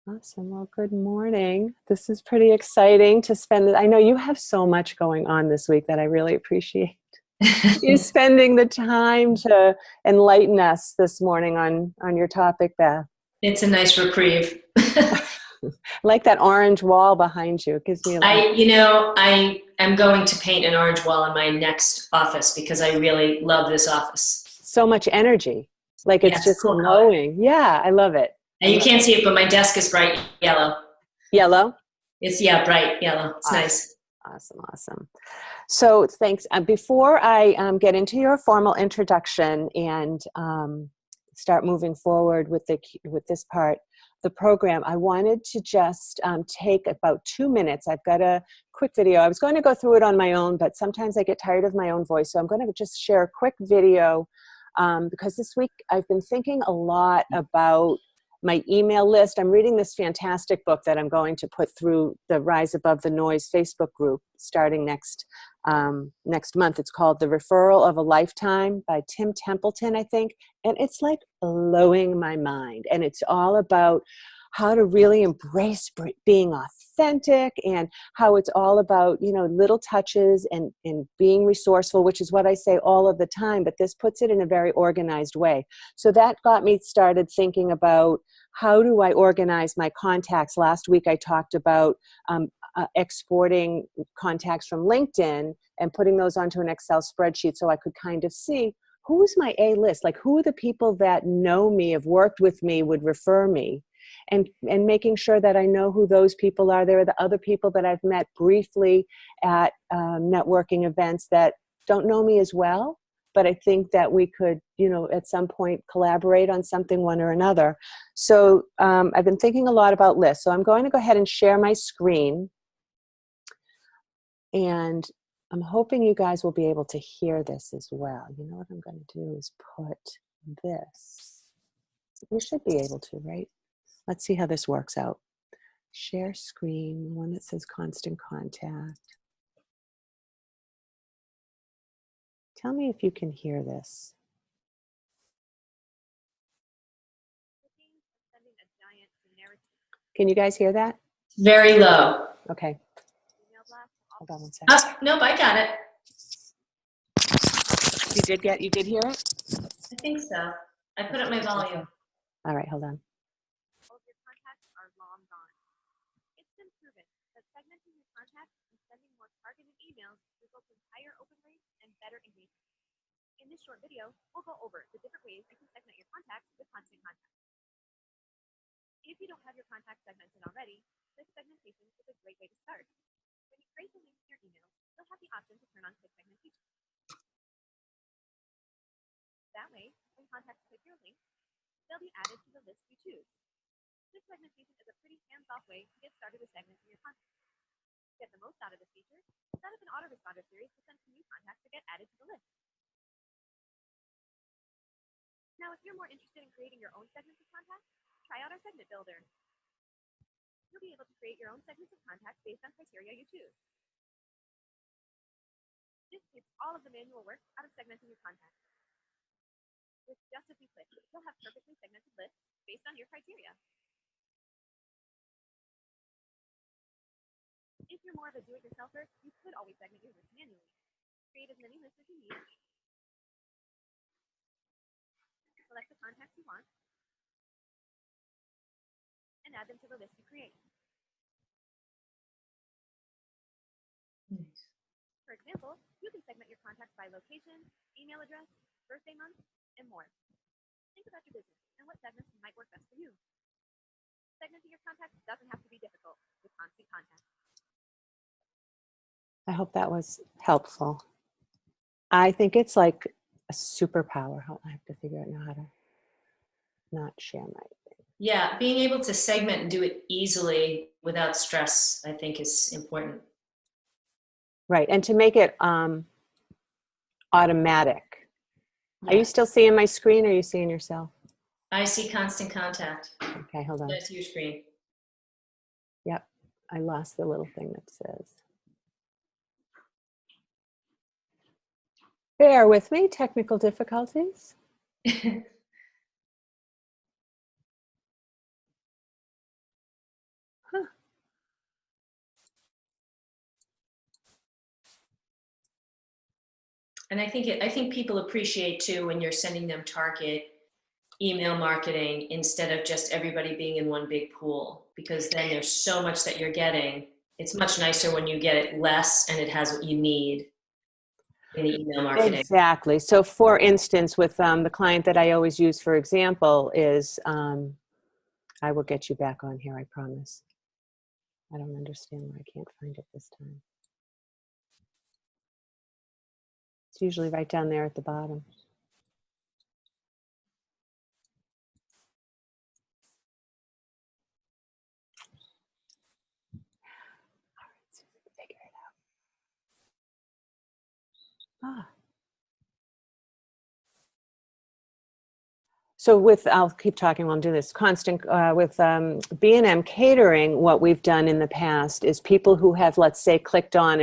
Awesome. Well, good morning. This is pretty exciting to spend. I know you have so much going on this week that I really appreciate you spending the time to enlighten us this morning on your topic, Beth. It's a nice reprieve. Like that orange wall behind you. It gives me a lot. I am going to paint an orange wall in my next office because I really love this office. So much energy. Like it's Yes, just cool color. glowing. Yeah, I love it. And you can't see it, but my desk is bright yellow. Yellow? It's, bright yellow. It's Awesome. nice. Awesome. So thanks. Before I get into your formal introduction and start moving forward with this part, the program, I wanted to just take about 2 minutes. I've got a quick video. I was going to go through it on my own, but sometimes I get tired of my own voice. So I'm going to just share a quick video because this week I've been thinking a lot about my email list. I'm reading this fantastic book that I'm going to put through the Rise Above the Noise Facebook group starting next month. It's called The Referral of a Lifetime by Tim Templeton, I think. And it's like blowing my mind. And it's all about how to really embrace being authentic and how it's all about, little touches and being resourceful, which is what I say all of the time, but this puts it in a very organized way. So that got me started thinking about how do I organize my contacts. Last week I talked about exporting contacts from LinkedIn and putting those onto an Excel spreadsheet so I could kind of see who's my A list, like who are the people that know me, have worked with me, would refer me. And making sure that I know who those people are. There are the other people that I've met briefly at networking events that don't know me as well, but I think that we could, at some point collaborate on something, one or another. So I've been thinking a lot about lists. So I'm going to go ahead and share my screen. And I'm hoping you guys will be able to hear this as well. You know what I'm going to do is put this. You should be able to, right? Let's see how this works out. Share screen, one that says constant contact. Tell me if you can hear this. Can you guys hear that? Very low. Okay. Hold on one second. Oh, nope, I got it. You did hear it? I think so. I put up my volume. All right, hold on. All of your contacts are long gone. It's been proven that segmenting your contacts and sending more targeted emails results in higher open rates and better engagement. In this short video, we'll go over the different ways you can segment your contacts with constant contact. If you don't have your contacts segmented already, this segmentation is a great way to start. When you create the link in your email, you'll have the option to turn on quick segmentation. That way, when contacts click your link, they'll be added to the list you choose. This segmentation is a pretty hands-off way to get started with segmenting your contacts. To get the most out of this feature, set up an autoresponder series to send to new contacts to get added to the list. Now, if you're more interested in creating your own segments of contacts, try out our segment builder. You'll be able to create your own segments of contacts based on criteria you choose. This takes all of the manual work out of segmenting your contacts. With just a few clicks, you'll have perfectly segmented lists based on your criteria. If you're more of a do-it-yourselfer, you could always segment your list manually. Create as many lists as you need. Select the contacts you want and add them to the list you create. Nice. For example, you can segment your contacts by location, email address, birthday month, and more. Think about your business and what segments might work best for you. Segmenting your contacts doesn't have to be difficult with constant contact. I hope that was helpful. I think it's like a superpower. I have to figure out how to not share my thing. Yeah, being able to segment and do it easily without stress, I think, is important. Right, and to make it automatic. Yeah. Are you still seeing my screen, or are you seeing yourself? I see constant contact. Okay, hold on. That's your screen. Yep, I lost the little thing that says. Bear with me, technical difficulties. And I think people appreciate too when you're sending them target email marketing instead of just everybody being in one big pool, because then there's so much that you're getting. It's much nicer when you get it less and it has what you need in the email marketing. Exactly. So for instance, with the client that I always use for example is, I will get you back on here, I promise. I don't understand why I can't find it this time. It's usually right down there at the bottom. Figure it out. So I'll keep talking while I'm doing this. With B&M Catering, what we've done in the past is people who have, let's say, clicked on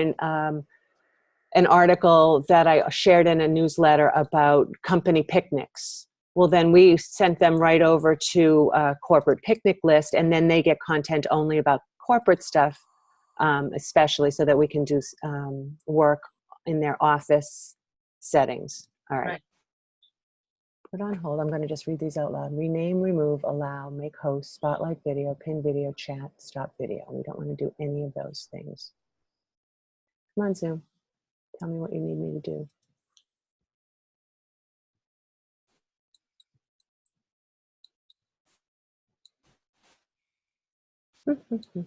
an article that I shared in a newsletter about company picnics. Well, then we sent them right over to a corporate picnic list, and then they get content only about corporate stuff, especially so that we can do work in their office settings. All right. Put on hold. I'm going to just read these out loud. Rename, remove, allow, make host, spotlight video, pin video, chat, stop video. We don't want to do any of those things. Come on, Zoom. Tell me what you need me to do.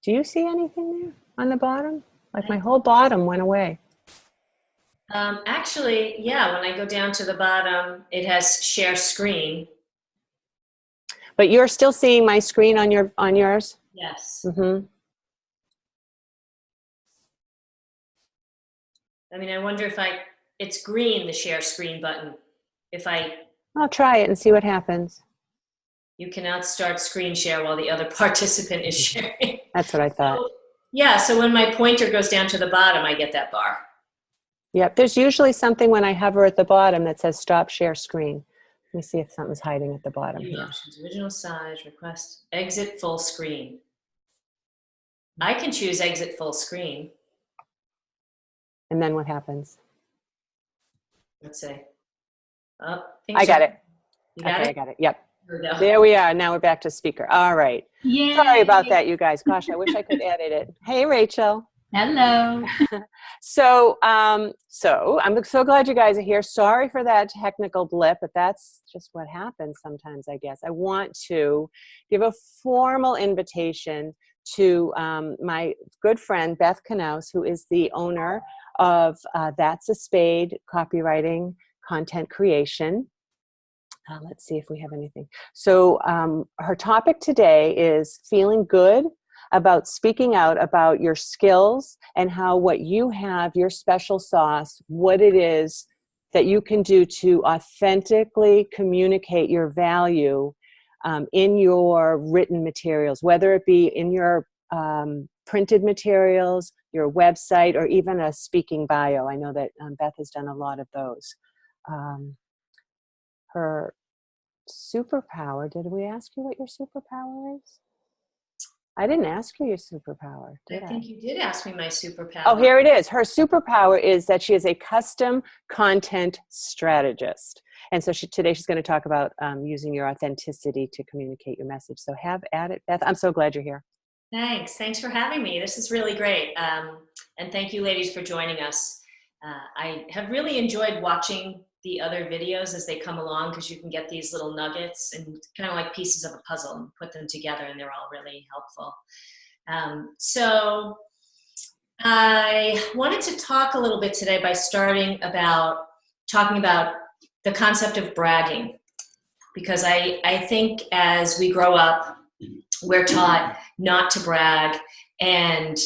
Do you see anything there on the bottom? Like my whole bottom went away. Actually, yeah, when I go down to the bottom, it has share screen. But you're still seeing my screen on yours? Yes. Mm-hmm. I mean, I wonder if it's green, the share screen button. I'll try it and see what happens. You cannot start screen share while the other participant is sharing. That's what I thought. So, yeah, so when my pointer goes down to the bottom, I get that bar. Yep, there's usually something when I hover at the bottom that says stop share screen. Let me see if something's hiding at the bottom View here. options, original size, request, exit full screen. I can choose exit full screen. And then what happens? Let's see. I got it. You got it? I got it. Yep. There we are. Now we're back to speaker. All right. Yay. Sorry about that, you guys. Gosh, I wish I could edit it. Hey, Rachel. Hello. So I'm so glad you guys are here. Sorry for that technical blip, but that's just what happens sometimes, I guess. I want to give a formal invitation to my good friend, Beth Knaus, who is the owner of That's a Spade Copywriting Content Creation. Let's see if we have anything. So her topic today is feeling good about speaking out about your skills and how what you have, your special sauce, what it is that you can do to authentically communicate your value in your written materials, whether it be in your printed materials, your website, or even a speaking bio. I know that Beth has done a lot of those. Her superpower, did we ask you what your superpower is? I didn't ask you your superpower, did I? I think you did ask me my superpower. Oh, here it is. Her superpower is that she is a custom content strategist. And so today she's going to talk about using your authenticity to communicate your message. So have at it, Beth. I'm so glad you're here. Thanks. Thanks for having me. This is really great. And thank you, ladies, for joining us. I have really enjoyed watching the other videos as they come along, because you can get these little nuggets and kind of like pieces of a puzzle and put them together, and they're all really helpful. So I wanted to talk a little bit today by talking about the concept of bragging, because I think as we grow up, we're taught not to brag, and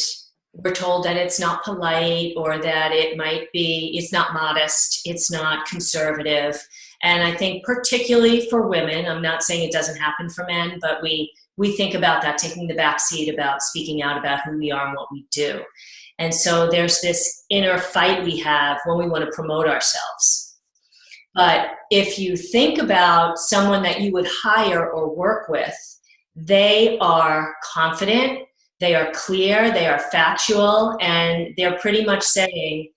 we're told that it's not polite, or that it's not modest, it's not conservative. And I think particularly for women, I'm not saying it doesn't happen for men, but we think about that, taking the back seat about speaking out about who we are and what we do. And so there's this inner fight we have when we want to promote ourselves. But if you think about someone that you would hire or work with, they are confident, they are clear, they are factual, and they're pretty much saying,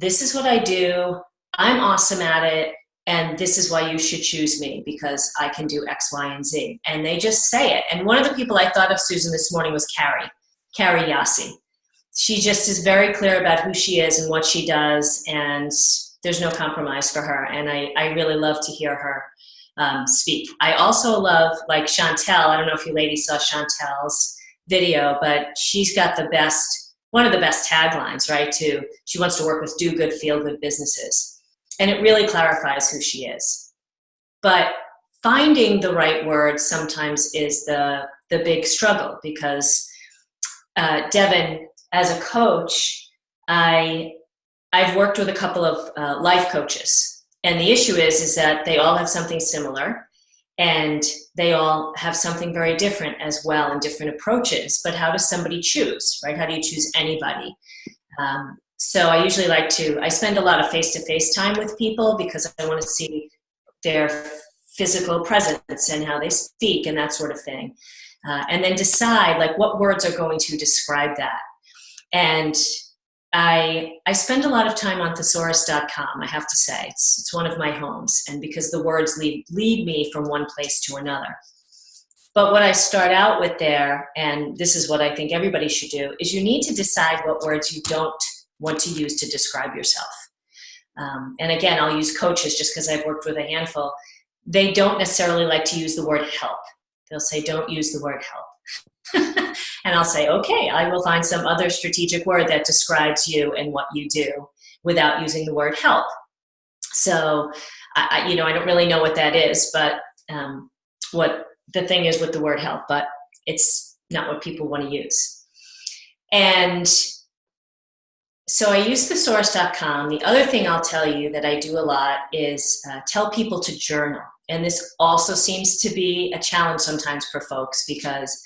this is what I do. I'm awesome at it. And this is why you should choose me, because I can do X, Y, and Z. And they just say it. And one of the people I thought of, Susan, this morning was Carrie Yassi. She just is very clear about who she is and what she does, and there's no compromise for her. And I really love to hear her speak. I also love, like, Chantel. I don't know if you ladies saw Chantel's video, but she's got one of the best taglines, right? She wants to work with do good, feel good businesses. And it really clarifies who she is. But finding the right words sometimes is the big struggle, because Devin, as a coach, I've worked with a couple of life coaches. And the issue is that they all have something similar, and they all have something very different as well, and different approaches. But how does somebody choose, right? How do you choose anybody? So I usually I spend a lot of face-to-face time with people, because I want to see their physical presence and how they speak and that sort of thing. And then decide, like, what words are going to describe that. And I spend a lot of time on thesaurus.com, I have to say. It's one of my homes, and because the words lead me from one place to another. But what I start out with there, and this is what I think everybody should do, is you need to decide what words you don't want to use to describe yourself. And again, I'll use coaches just because I've worked with a handful. They don't necessarily like to use the word help. They'll say, don't use the word help. And I'll say, okay, I will find some other strategic word that describes you and what you do without using the word help. So, I don't really know what that is, but what the thing is with the word help, but it's not what people want to use. And so I use thesaurus.com. The other thing I'll tell you that I do a lot is tell people to journal. And this also seems to be a challenge sometimes for folks, because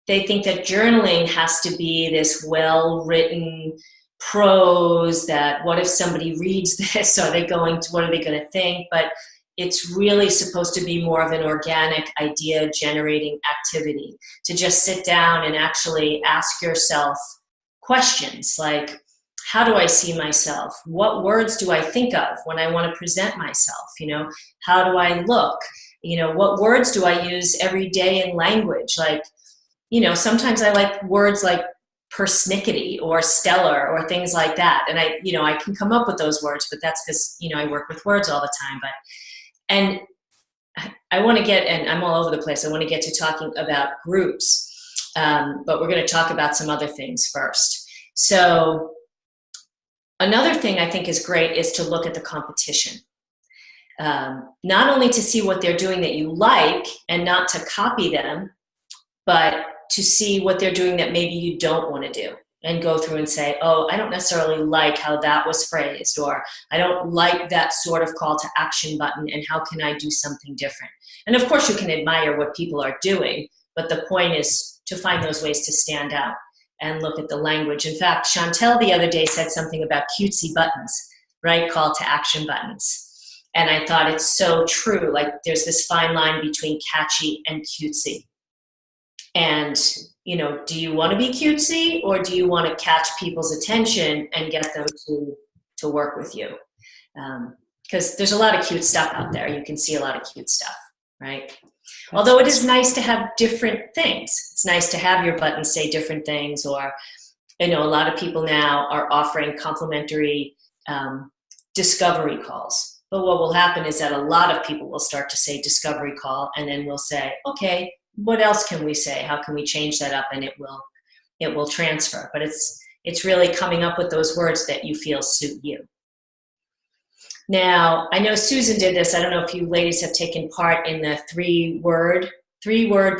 they think that journaling has to be this well-written prose that, what if somebody reads this? What are they going to think? But it's really supposed to be more of an organic idea-generating activity, to just sit down and actually ask yourself questions like, how do I see myself? What words do I think of when I want to present myself? How do I look? What words do I use every day in language? Like, sometimes I like words like persnickety or stellar or things like that. And I can come up with those words, but that's because, I work with words all the time. And I want to get, and I'm all over the place, I want to get to talking about groups, but we're going to talk about some other things first. So another thing I think is great is to look at the competition. Not only to see what they're doing that you like and not to copy them, but to see what they're doing that maybe you don't want to do, and go through and say, oh, I don't necessarily like how that was phrased, or I don't like that sort of call to action button, and how can I do something different? And of course you can admire what people are doing, but the point is to find those ways to stand out and look at the language. In fact, Chantel the other day said something about cutesy buttons, right? Call to action buttons. And I thought it's so true. Like, there's this fine line between catchy and cutesy. And, do you want to be cutesy, or do you want to catch people's attention and get them to work with you? Because there's a lot of cute stuff out there. You can see a lot of cute stuff, right? Although it is nice to have different things. It's nice to have your buttons say different things, or, a lot of people now are offering complimentary discovery calls. But what will happen is that a lot of people will start to say discovery call, and then we'll say, okay, what else can we say? How can we change that up? And it will transfer. But it's really coming up with those words that you feel suit you. Now, I know Susan did this. I don't know if you ladies have taken part in the three-word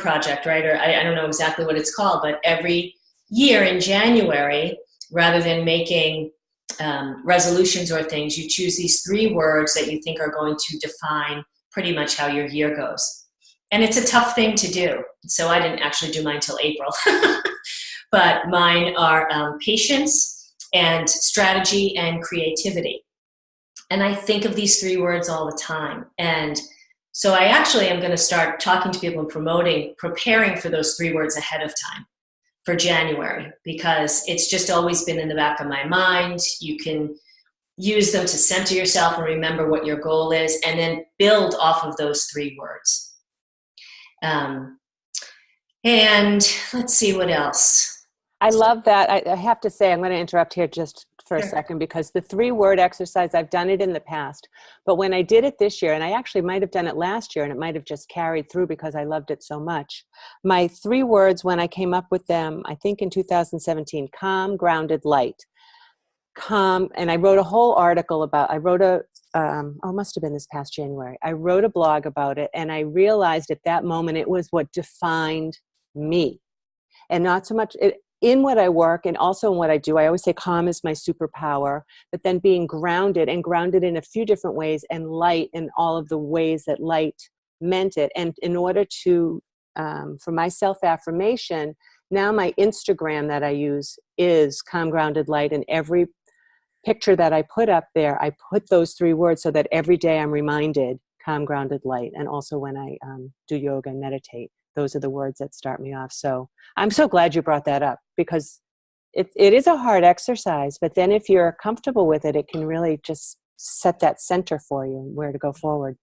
project, right? Or I don't know exactly what it's called, but every year in January, rather than making resolutions or things, you choose these 3 words that you think are going to define pretty much how your year goes. And it's a tough thing to do. So I didn't actually do mine till April. But mine are patience and strategy and creativity. And I think of these 3 words all the time. And so I actually am going to start talking to people and preparing for those 3 words ahead of time for January, because it's just always been in the back of my mind. You can use them to center yourself and remember what your goal is, and then build off of those 3 words. And let's see what else. I love that. I have to say, I'm going to interrupt here just for a Sure. second, because the 3-word exercise, I've done it in the past, but when I did it this year, and I actually might have done it last year, and it might have just carried through because I loved it so much. My 3 words, when I came up with them, I think in 2017, calm, grounded, light. Calm, and I wrote a whole article about, it must have been this past January. I wrote a blog about it, and I realized at that moment it was what defined me. And not so much in what I work and also in what I do. I always say calm is my superpower, but then being grounded, and grounded in a few different ways, and light in all of the ways that light meant it. And in order to, for my self-affirmation, now my Instagram that I use is calm, grounded, light, and every picture that I put up there, I put those 3 words so that every day I'm reminded, calm, grounded, light. And also when I do yoga and meditate, those are the words that start me off. So I'm so glad you brought that up, because it is a hard exercise, but then if you're comfortable with it, it can really just set that center for you, where to go forward.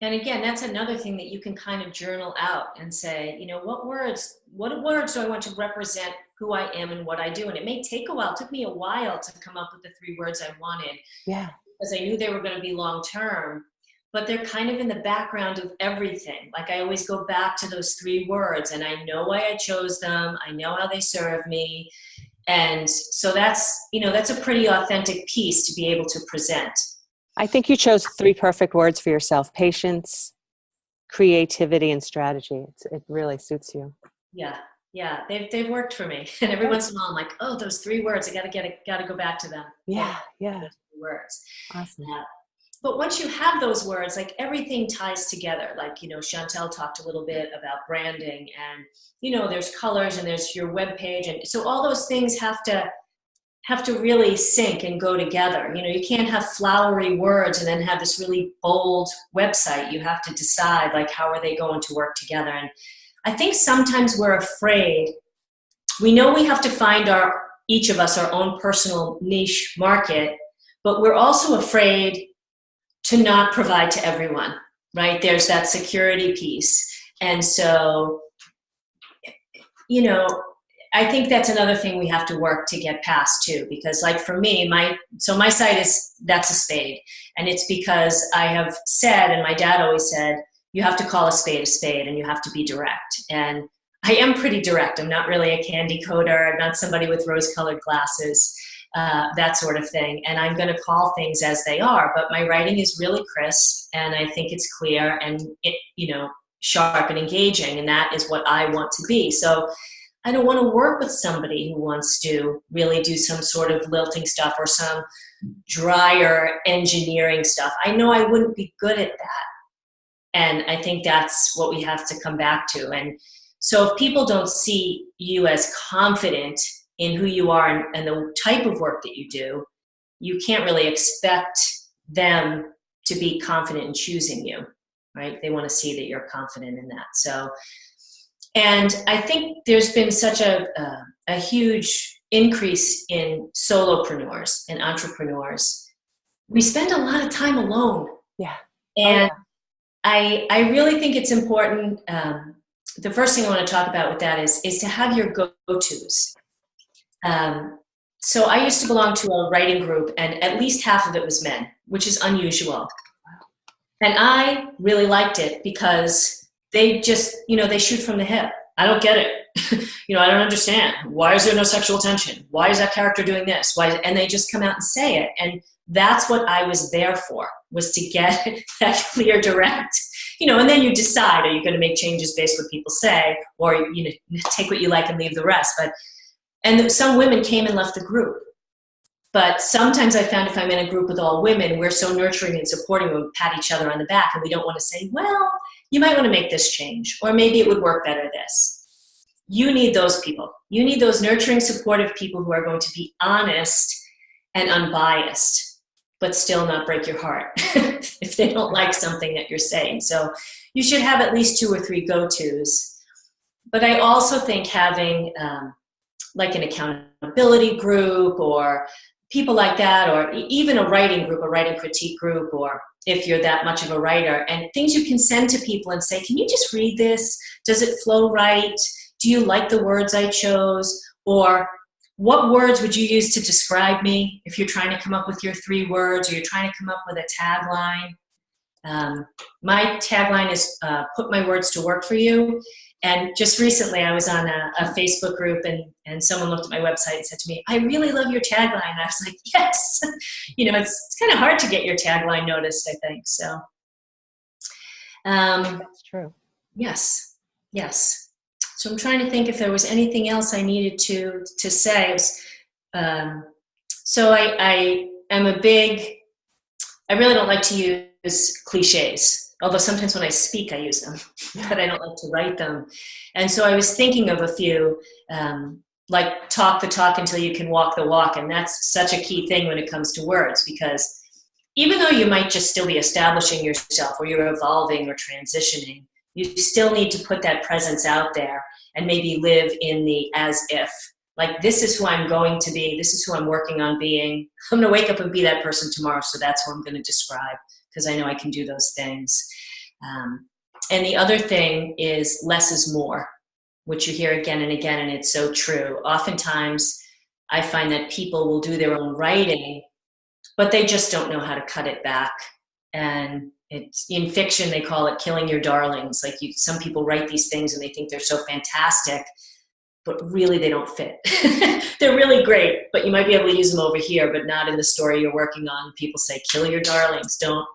And again, that's another thing that you can kind of journal out and say, you know, what words do I want to represent who I am and what I do? And it may take a while. It took me a while to come up with the 3 words I wanted. Yeah. Because I knew they were going to be long term, but they're kind of in the background of everything. Like I always go back to those 3 words, and I know why I chose them. I know how they serve me. And so that's, you know, that's a pretty authentic piece to be able to present. I think you chose 3 perfect words for yourself: patience, creativity, and strategy. It really suits you. Yeah, they've worked for me. And every once in a while, I'm like, oh, those 3 words, I gotta go back to them. Yeah. Those 3 words. Awesome. But once you have those words, like everything ties together. Like, you know, Chantel talked a little bit about branding, and, you know, there's colors and there's your web page. And so all those things have to really sync and go together. You know, you can't have flowery words and then have this really bold website. You have to decide, like, how are they going to work together? And I think sometimes we're afraid. We know we have to find each of us our own personal niche market, but we're also afraid to not provide to everyone, right? There's that security piece. And so, you know, I think that's another thing we have to work to get past too, because like for me, my site that's a spade. And it's because I have said, and my dad always said, you have to call a spade, and you have to be direct. And I am pretty direct. I'm not really a candy coder. I'm not somebody with rose-colored glasses, that sort of thing. And I'm going to call things as they are. But my writing is really crisp, and I think it's clear and sharp and engaging. And that is what I want to be. So I don't want to work with somebody who wants to really do some sort of lilting stuff or some drier engineering stuff. I know I wouldn't be good at that. And I think that's what we have to come back to. And so if people don't see you as confident in who you are and the type of work that you do, you can't really expect them to be confident in choosing you, right? They want to see that you're confident in that. So, and I think there's been such a huge increase in solopreneurs and entrepreneurs. We spend a lot of time alone. Yeah. And I really think it's important. The first thing I want to talk about with that is to have your go-tos. So I used to belong to a writing group, and at least half of it was men, which is unusual. And I really liked it because they just, they shoot from the hip. I don't get it. I don't understand. Why is there no sexual tension? Why is that character doing this? And they just come out and say it. And that's what I was there for, was to get that clear, direct, and then you decide, are you going to make changes based on what people say, or, take what you like and leave the rest. And some women came and left the group. But sometimes I found if I'm in a group with all women, we're so nurturing and supporting, we pat each other on the back, and we don't want to say, well, you might want to make this change, or maybe it would work better this. You need those people. You need those nurturing, supportive people who are going to be honest and unbiased, but still not break your heart if they don't like something that you're saying. So you should have at least 2 or 3 go-tos. But I also think having like an accountability group or people like that, or even a writing group, a writing critique group, or if you're that much of a writer, and things you can send to people and say, can you just read this? Does it flow right? Do you like the words I chose? Or what words would you use to describe me if you're trying to come up with your 3 words, or you're trying to come up with a tagline? My tagline is put my words to work for you. And just recently I was on a Facebook group, and someone looked at my website and said to me, I really love your tagline. And I was like, yes. It's kind of hard to get your tagline noticed, I think. So That's true. Yes. So I'm trying to think if there was anything else I needed to say. So I am I really don't like to use cliches, although sometimes when I speak, I use them, but I don't like to write them. And so I was thinking of a few, like talk the talk until you can walk the walk. And that's such a key thing when it comes to words, because even though you might just still be establishing yourself, or you're evolving or transitioning, you still need to put that presence out there and maybe live in the as if. Like, this is who I'm going to be. This is who I'm working on being. I'm going to wake up and be that person tomorrow, so that's who I'm going to describe, because I know I can do those things. And the other thing is less is more, which you hear again and again, and it's so true. Oftentimes, I find that people will do their own writing, but they just don't know how to cut it back. And it's, in fiction, they call it killing your darlings. Like, some people write these things and they think they're so fantastic, but really they don't fit. They're really great, but you might be able to use them over here, but not in the story you're working on. People say, kill your darlings. Don't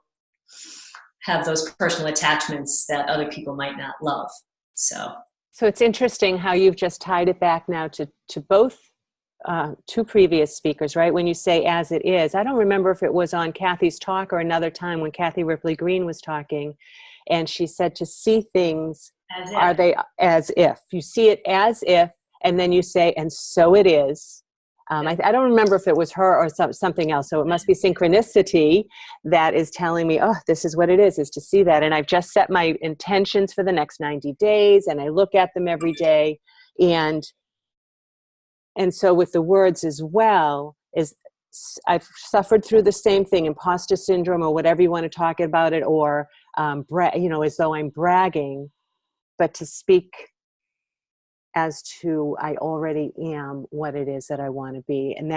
have those personal attachments that other people might not love. So it's interesting how you've just tied it back now to both 2 previous speakers, right? When you say as it is, I don't remember if it was on Kathy's talk or another time when Kathy Ripley Green was talking, and she said to see things, are they as if? You see it as if, and then you say, and so it is. I don't remember if it was her or something else. So it must be synchronicity that is telling me, oh, this is what it is to see that. And I've just set my intentions for the next 90 days, and I look at them every day. And so with the words as well, I've suffered through the same thing, imposter syndrome, or whatever you want to talk about it, or, as though I'm bragging, but to speak as to I already am what it is that I want to be. And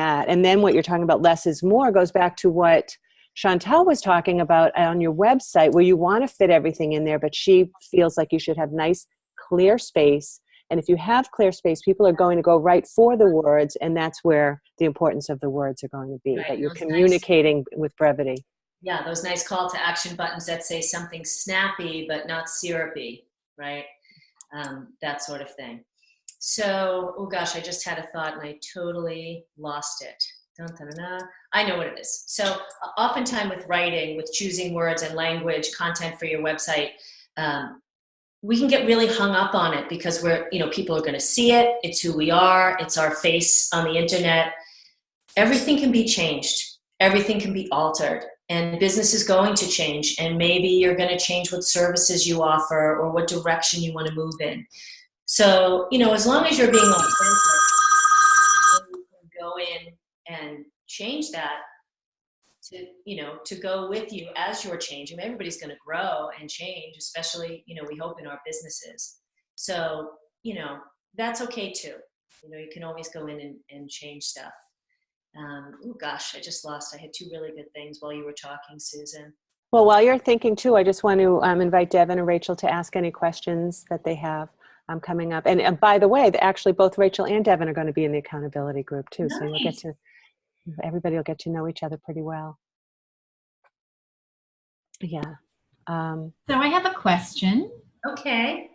then what you're talking about, less is more, goes back to what Chantel was talking about on your website, where you want to fit everything in there, but she feels like you should have nice, clear space. And if you have clear space, people are going to go right for the words, and that's where the importance of the words are going to be, right, that you're communicating with brevity. Yeah, those nice call to action buttons that say something snappy but not syrupy, right? That sort of thing. So, oh gosh, I just had a thought and I totally lost it. Dun, dun, dun, dun. I know what it is. So oftentimes with writing, with choosing words and language, content for your website, we can get really hung up on it because people are going to see it. It's who we are. It's our face on the internet. Everything can be changed. Everything can be altered, and business is going to change. And maybe you're going to change what services you offer or what direction you want to move in. So, as long as you're being authentic, you can go in and change that to go with you as you're changing. Everybody's going to grow and change, especially, we hope in our businesses. So, that's okay too. You can always go in and change stuff. Oh gosh, I had 2 really good things while you were talking, Susan. Well, while you're thinking too, I just want to invite Devin and Rachel to ask any questions that they have coming up. And by the way, actually both Rachel and Devin are going to be in the accountability group too. Nice. So everybody will get to know each other pretty well. Yeah. So I have a question. Okay.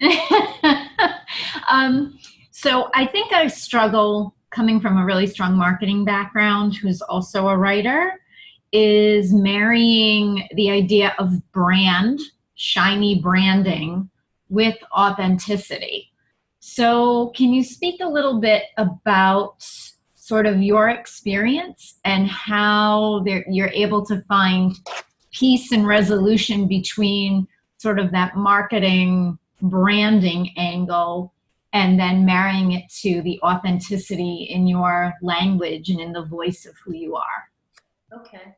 So I think I struggle, coming from a really strong marketing background, who's also a writer, is marrying the idea of brand, shiny branding, with authenticity. So can you speak a little bit about sort of your experience and how you're able to find peace and resolution between sort of that marketing branding angle and then marrying it to the authenticity in your language and in the voice of who you are. Okay.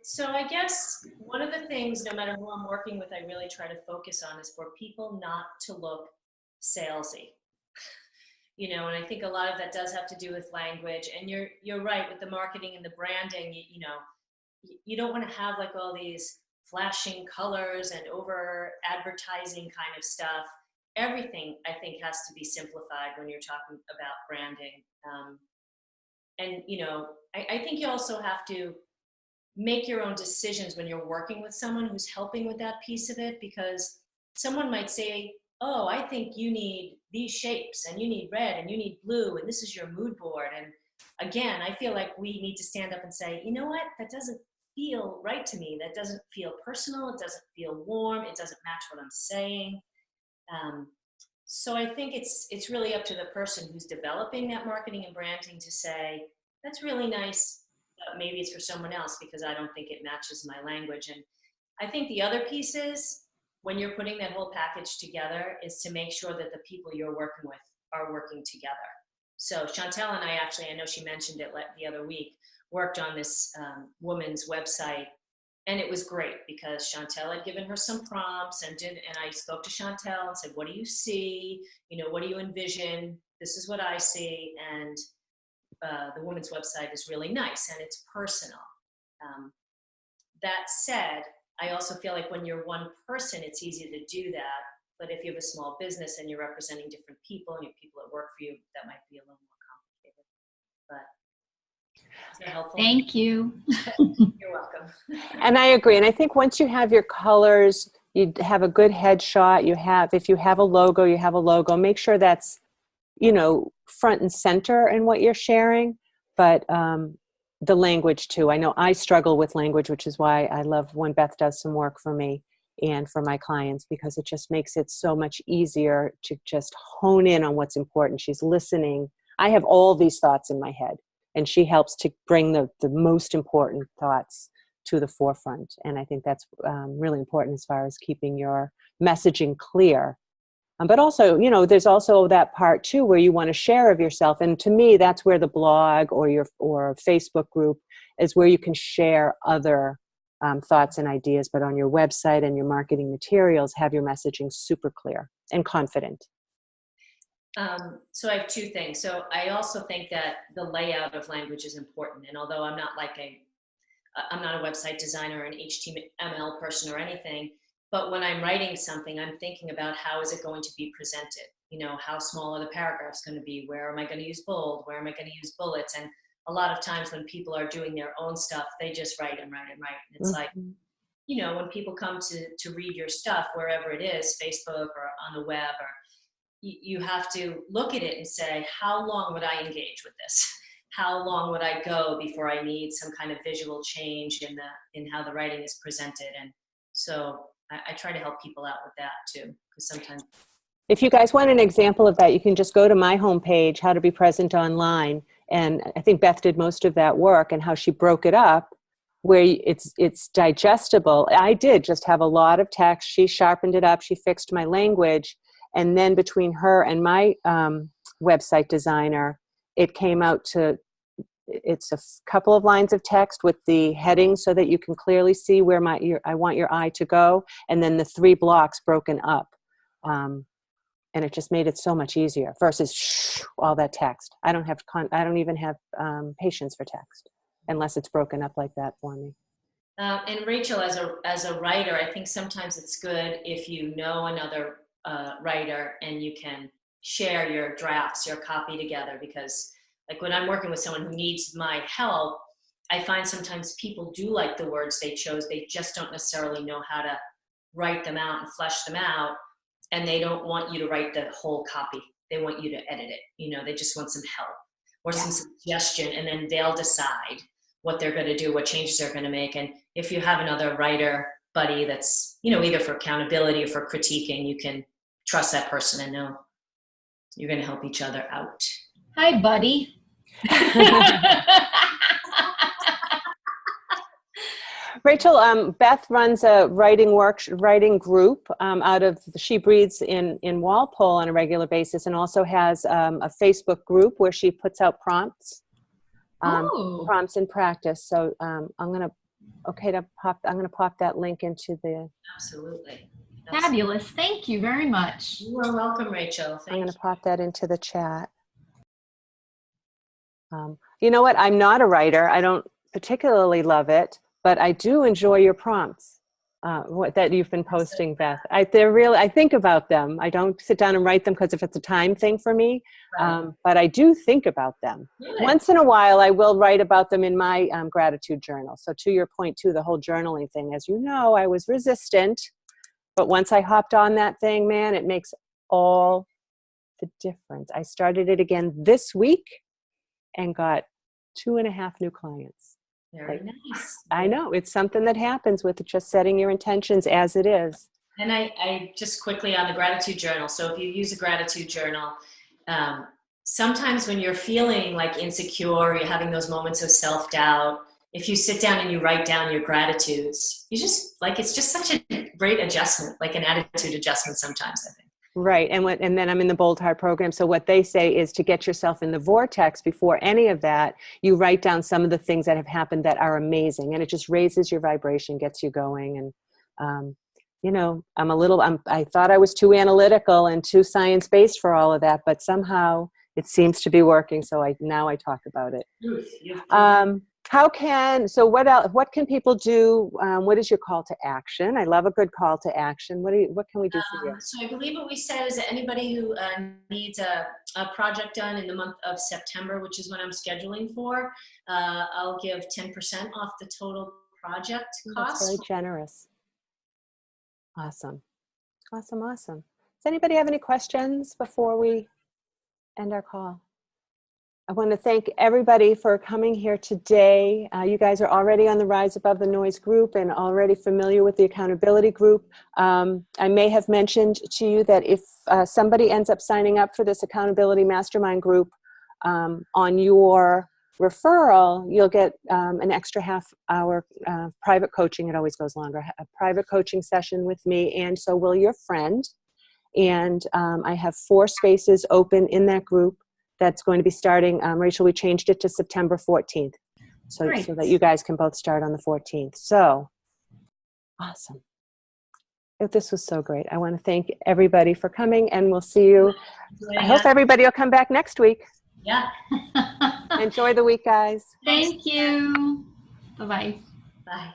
So I guess one of the things, no matter who I'm working with, I really try to focus on is for people not to look salesy. You know, and I think a lot of that does have to do with language. And you're right with the marketing and the branding. You know, you don't want to have like all these flashing colors and over advertising kind of stuff. Everything I think has to be simplified when you're talking about branding. And you know, I think you also have to make your own decisions when you're working with someone who's helping with that piece of it, because someone might say, oh, I think you need these shapes and you need red and you need blue and this is your mood board. And again, I feel like we need to stand up and say, you know what, that doesn't feel right to me. That doesn't feel personal. It doesn't feel warm. It doesn't match what I'm saying. So I think it's really up to the person who's developing that marketing and branding to say, that's really nice, but maybe it's for someone else because I don't think it matches my language. And I think the other piece is, when you're putting that whole package together, is to make sure that the people you're working with are working together. So Chantel and I actually, I know she mentioned it the other week, worked on this woman's website. And it was great because Chantel had given her some prompts and I spoke to Chantel and said, what do you see? You know, what do you envision? This is what I see. And the woman's website is really nice and it's personal. That said, I also feel like when you're one person, it's easy to do that. But if you have a small business and you're representing different people and you have people that work for you, that might be a little more complicated. But is that helpful? Thank you. You're welcome. And I agree. And I think once you have your colors, you have a good headshot, if you have a logo, you have a logo, make sure that's, you know, front and center in what you're sharing. But the language too. I know I struggle with language, which is why I love when Beth does some work for me and for my clients, because it just makes it so much easier to just hone in on what's important. She's listening. I have all these thoughts in my head, and she helps to bring the most important thoughts to the forefront. And I think that's really important as far as keeping your messaging clear. But also, you know, there's also that part too where you want to share of yourself. And to me, that's where the blog or Facebook group is, where you can share other thoughts and ideas. But on your website and your marketing materials, have your messaging super clear and confident. So I have two things. So I also think that the layout of language is important. And although I'm not a website designer or an HTML person or anything, but when I'm writing something, I'm thinking about how is it going to be presented? You know, how small are the paragraphs going to be? Where am I going to use bold? Where am I going to use bullets? And a lot of times when people are doing their own stuff, they just write and write and write. And it's like, you know, when people come to read your stuff, wherever it is, Facebook or on the web, or you have to look at it and say, how long would I engage with this? How long would I go before I need some kind of visual change in how the writing is presented? And so I try to help people out with that too, because sometimes. If you guys want an example of that, you can just go to my homepage, How to Be Present Online. And I think Beth did most of that work, and how she broke it up where it's digestible. I did just have a lot of text. She sharpened it up. She fixed my language. And then between her and my website designer, it came out to, it's a couple of lines of text with the heading so that you can clearly see where I want your eye to go, and then the 3 blocks broken up. And it just made it so much easier versus all that text. I don't even have patience for text unless it's broken up like that for me. And Rachel, as a writer, I think sometimes it's good if you know another writer and you can share your drafts, your copy together, because like when I'm working with someone who needs my help, I find sometimes people do like the words they chose. They just don't necessarily know how to write them out and flesh them out. And they don't want you to write the whole copy. They want you to edit it. You know, they just want some help or some suggestion, and then they'll decide what they're going to do, what changes they're going to make. And if you have another writer buddy that's, you know, either for accountability or for critiquing, you can trust that person and know you're going to help each other out. Hi, buddy. Rachel, Beth runs a writing group out of She Breathes in Walpole on a regular basis, and also has a Facebook group where she puts out prompts in practice. So I'm gonna pop that link into the. Absolutely. Fabulous. Thank you very much. You are welcome, Rachel. I'm going to pop that into the chat. You know what? I'm not a writer. I don't particularly love it, but I do enjoy your prompts that you've been posting, Beth. I think about them. I don't sit down and write them because if it's a time thing for me, Right. but I do think about them. Good. Once in a while, I will write about them in my gratitude journal. So to your point, too, the whole journaling thing, as you know, I was resistant. But once I hopped on that thing, man, it makes all the difference. I started it again this week and got 2.5 new clients. Very nice. I know. It's something that happens with just setting your intentions as it is. And I just quickly on the gratitude journal. So if you use a gratitude journal, sometimes when you're feeling like insecure, you're having those moments of self-doubt, if you sit down and you write down your gratitudes, you just it's just such a great adjustment, like an attitude adjustment sometimes, I think. Right. And then I'm in the Bold Heart program. So what they say is to get yourself in the vortex before any of that, you write down some of the things that have happened that are amazing. And it just raises your vibration, gets you going. And, I thought I was too analytical and too science-based for all of that, but somehow it seems to be working. So now I talk about it. What can people do? What is your call to action? I love a good call to action. What can we do for you? So I believe what we said is that anybody who needs a project done in the month of September, which is when I'm scheduling for, I'll give 10% off the total project cost. That's very generous. Awesome. Does anybody have any questions before we end our call? I want to thank everybody for coming here today. You guys are already on the Rise Above the Noise group and already familiar with the accountability group. I may have mentioned to you that if somebody ends up signing up for this accountability mastermind group on your referral, you'll get an extra half-hour private coaching. It always goes longer. A private coaching session with me, and so will your friend. And I have 4 spaces open in that group. That's going to be starting, Rachel, we changed it to September 14th. So that you guys can both start on the 14th. So, awesome. This was so great. I want to thank everybody for coming, and we'll see you. I hope everybody will come back next week. Yeah. Enjoy the week, guys. Thank you. Bye-bye. Bye.